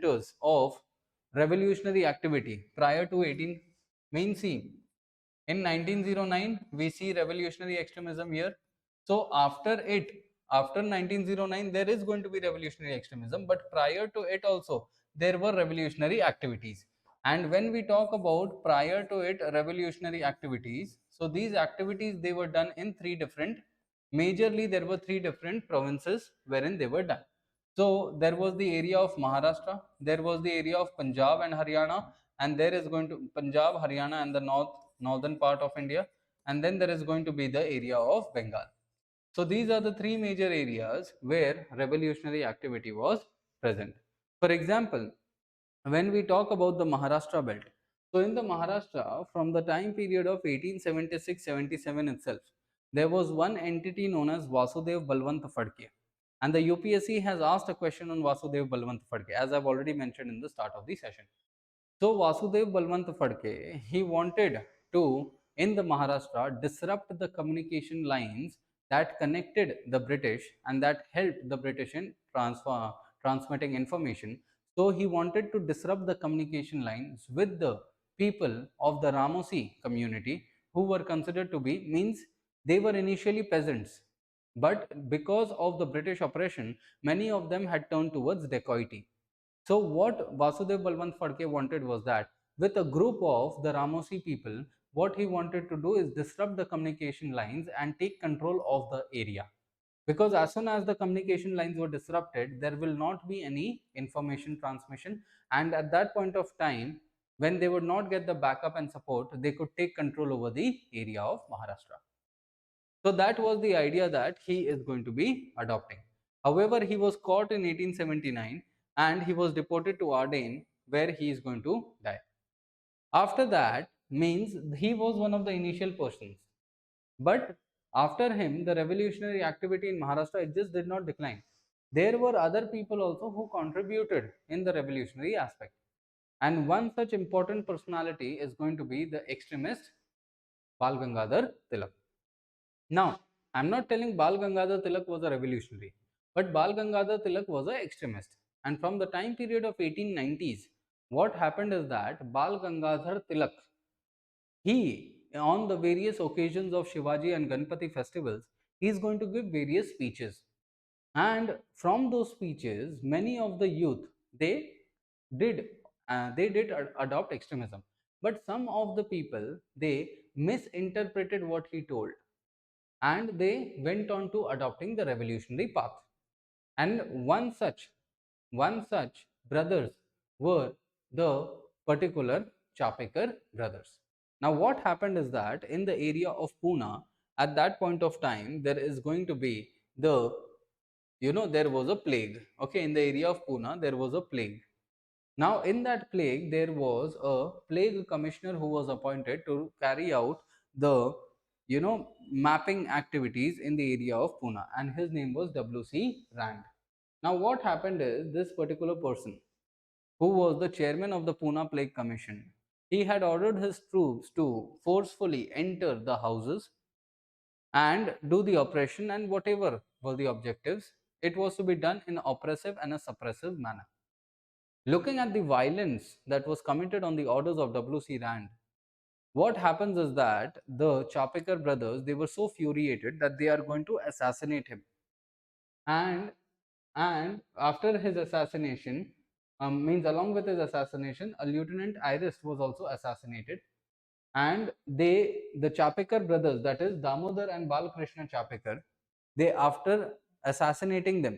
of revolutionary activity prior to 18 main scene. In 1909 we see revolutionary extremism here. So after 1909 there is going to be revolutionary extremism, but prior to it also there were revolutionary activities. And when we talk about prior to it revolutionary activities, so these activities they were done in three different, majorly there were three different provinces wherein they were done. So there was the area of Maharashtra, there was the area of Punjab and Haryana, and there is going to Punjab, Haryana, and the northern part of India, and then there is going to be the area of Bengal. So these are the three major areas where revolutionary activity was present. For example, when we talk about the Maharashtra belt, so in the Maharashtra, from the time period of 1876-77 itself, there was one entity known as Vasudev Balwant Phadke. And the UPSC has asked a question on Vasudev Balwant Phadke, as I've already mentioned in the start of the session. So Vasudev Balwant Phadke, he wanted to, in the Maharashtra, disrupt the communication lines that connected the British and that helped the British in transmitting information. So he wanted to disrupt the communication lines with the people of the Ramosi community, who were considered to be, means they were initially peasants, but because of the British oppression, many of them had turned towards dacoity. So what Vasudev Balwant Phadke wanted was that with a group of the Ramosi people, what he wanted to do is disrupt the communication lines and take control of the area. Because as soon as the communication lines were disrupted, there will not be any information transmission, and at that point of time, when they would not get the backup and support, they could take control over the area of Maharashtra. So that was the idea that he is going to be adopting. However, he was caught in 1879 and he was deported to Ardennes, where he is going to die. After that, means he was one of the initial persons. But after him, the revolutionary activity in Maharashtra, it just did not decline. There were other people also who contributed in the revolutionary aspect. And one such important personality is going to be the extremist Bal Gangadhar Tilak. Now, I'm not telling Bal Gangadhar Tilak was a revolutionary, but Bal Gangadhar Tilak was an extremist. And from the time period of 1890s, what happened is that Bal Gangadhar Tilak, he, on the various occasions of Shivaji and Ganapati festivals, he is going to give various speeches. And from those speeches, many of the youth, they did adopt extremism. But some of the people, they misinterpreted what he told, and they went on to adopting the revolutionary path. And one such brothers were the particular Chapekar brothers. Now what happened is that in the area of Pune, at that point of time, there is going to be the, there was a plague. Okay, in the area of Pune there was a plague. Now in that plague there was a plague commissioner who was appointed to carry out the, mapping activities in the area of Pune, and his name was W.C. Rand. Now what happened is, this particular person, who was the chairman of the Pune Plague Commission, he had ordered his troops to forcefully enter the houses and do the oppression, and whatever were the objectives, it was to be done in an oppressive and a suppressive manner. Looking at the violence that was committed on the orders of W.C. Rand, what happens is that the Chapekar brothers, they were so furiated that they are going to assassinate him. And after his assassination, means along with his assassination, a Lieutenant Iris was also assassinated. And the Chapekar brothers, that is Damodar and Balakrishna Chapekar, they, after assassinating them,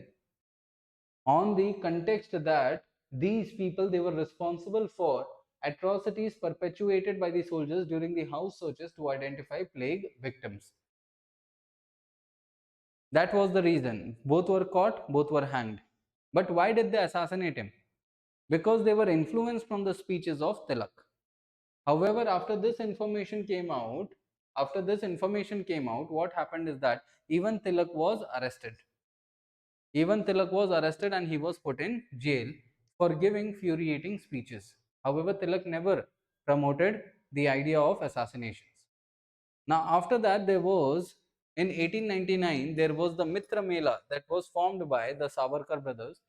on the context that these people, they were responsible for atrocities perpetuated by the soldiers during the house searches to identify plague victims. That was the reason. Both were caught, both were hanged. But why did they assassinate him? Because they were influenced from the speeches of Tilak. However, after this information came out, what happened is that even Tilak was arrested. And he was put in jail for giving furiating speeches. However, Tilak never promoted the idea of assassinations. Now, after that, in 1899, there was the Mitra Mela that was formed by the Savarkar brothers.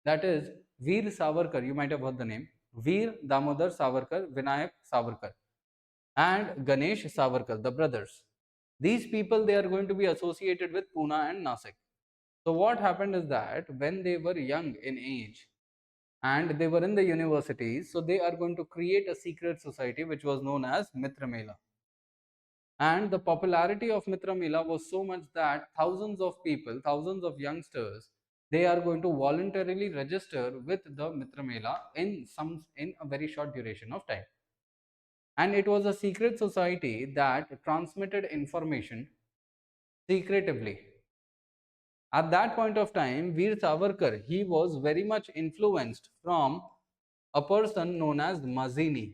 That is Veer Savarkar. You might have heard the name. Veer Damodar Savarkar, Vinayak Savarkar, and Ganesh Savarkar, the brothers. These people, they are going to be associated with Pune and Nasik. So what happened is that when they were young in age and they were in the universities, so they are going to create a secret society which was known as Mitra Mela. And the popularity of Mitra Mela was so much that thousands of people, thousands of youngsters, they are going to voluntarily register with the Mitra Mela in a very short duration of time. And it was a secret society that transmitted information secretively. At that point of time, Veer Savarkar, he was very much influenced from a person known as Mazzini.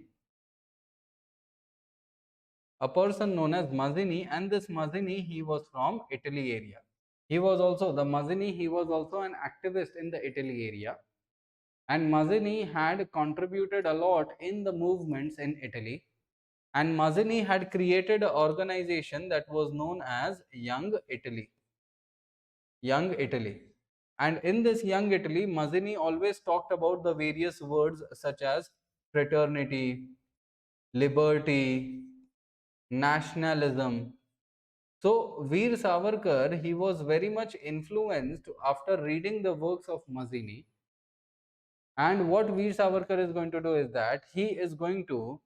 A person known as Mazzini, and this Mazzini, he was from Italy area. He was also, the Mazzini, he was also an activist in the Italy area. And Mazzini had contributed a lot in the movements in Italy. And Mazzini had created an organization that was known as Young Italy. Young Italy. And in this Young Italy, Mazzini always talked about the various words such as fraternity, liberty, nationalism. So Veer Savarkar, he was very much influenced after reading the works of Mazzini. And what Veer Savarkar is going to do is that he is going to,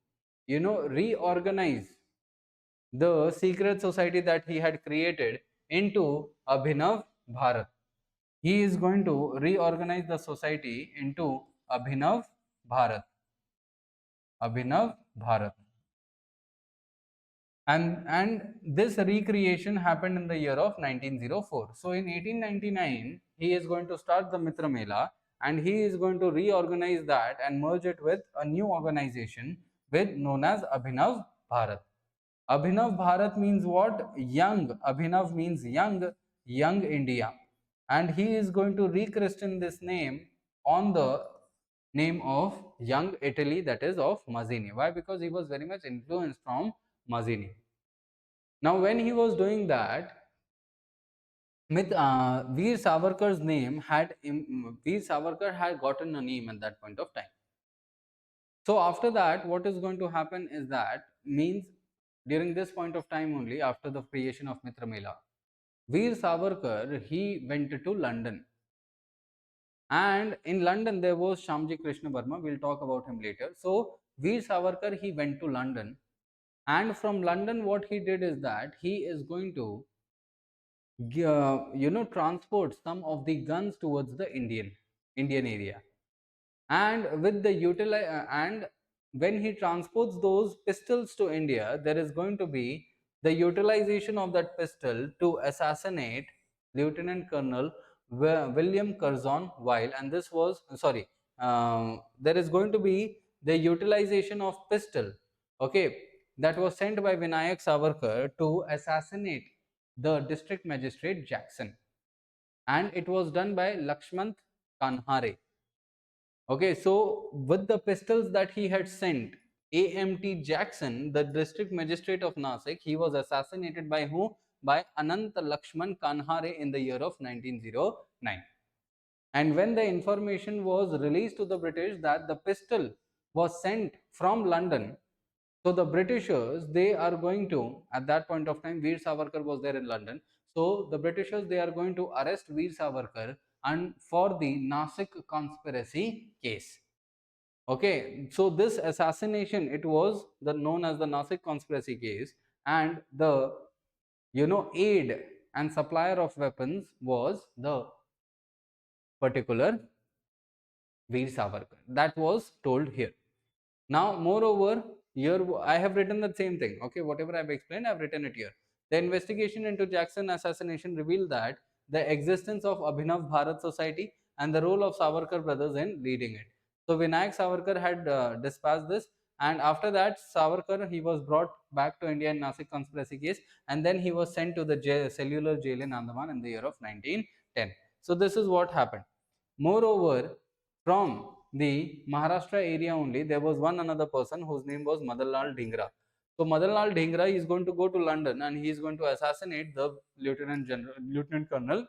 reorganize the secret society that he had created into Abhinav Bharat. He is going to reorganize the society into Abhinav Bharat. Abhinav Bharat. And this recreation happened in the year of 1904. So in 1899, he is going to start the Mitra Mela, and he is going to reorganize that and merge it with a new organization with known as Abhinav Bharat. Abhinav Bharat means what? Young. Abhinav means young, young India. And he is going to rechristen this name on the name of Young Italy, that is of Mazzini. Why? Because he was very much influenced from Mazzini. Now, when he was doing that, Veer Savarkar's name had Veer Savarkar had gotten a name at that point of time. So after that, what is going to happen is that means during this point of time only, after the creation of Mitra Mela, Veer Savarkar, he went to London. And in London, there was Shamji Krishna Verma. We'll talk about him later. So Veer Savarkar, he went to London. And from London, what he did is that he is going to transport some of the guns towards the Indian area, and with the and when he transports those pistols to India, there is going to be the utilization of that pistol to assassinate Lieutenant Colonel William Curzon Weil. And this was there is going to be the utilization of pistol, okay, that was sent by Vinayak Savarkar to assassinate the district magistrate Jackson, and it was done by Lakshmant Kanhare. Okay, so with the pistols that he had sent, AMT Jackson, the district magistrate of Nasik, he was assassinated by who? By Anant Lakshman Kanhare in the year of 1909. And when the information was released to the British that the pistol was sent from London, so the Britishers, they are going to, at that point of time, Veer Savarkar was there in London. So the Britishers, they are going to arrest Veer Savarkar and for the Nasik conspiracy case. Okay, so this assassination, it was the known as the Nasik conspiracy case, and the aid and supplier of weapons was the particular Veer Savarkar. That was told here. Now, moreover, here I have written the same thing. Okay, whatever I have explained, I have written it here. The investigation into Jackson assassination revealed that the existence of Abhinav Bharat Society and the role of Savarkar brothers in leading it. So Vinayak Savarkar had dispatched this, and after that, Savarkar, he was brought back to India in Nasik conspiracy case, and then he was sent to the cellular jail in Andaman in the year of 1910. So this is what happened. Moreover, from the Maharashtra area only, there was one another person whose name was Madanlal Dhingra. So Madanlal Dhingra is going to go to London and he is going to assassinate the Lieutenant Colonel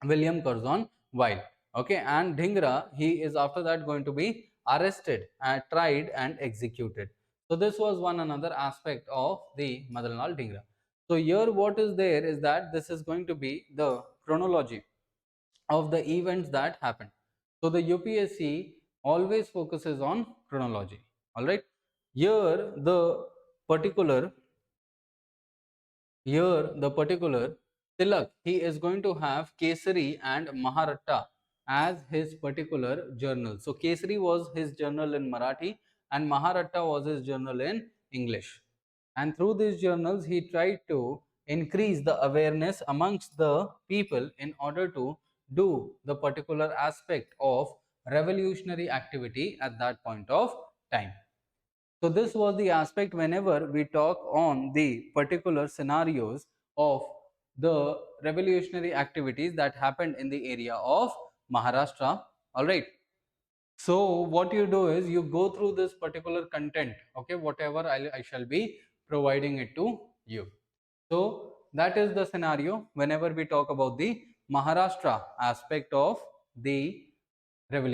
William Curzon Weil. Okay, and Dhingra, he is after that going to be arrested and tried and executed. So this was one another aspect of the Madanlal Dhingra. So here what is there is that this is going to be the chronology of the events that happened. So the UPSC always focuses on chronology. All right. Here particular the particular Tilak, he is going to have Kesari and Maharatta as his particular journal. So Kesari was his journal in Marathi and Maharatta was his journal in English. And through these journals, he tried to increase the awareness amongst the people in order to do the particular aspect of revolutionary activity at that point of time. So this was the aspect whenever we talk on the particular scenarios of the revolutionary activities that happened in the area of Maharashtra. All right. So what you do is you go through this particular content, okay, whatever I shall be providing it to you. So that is the scenario whenever we talk about the Maharashtra aspect of the revolution.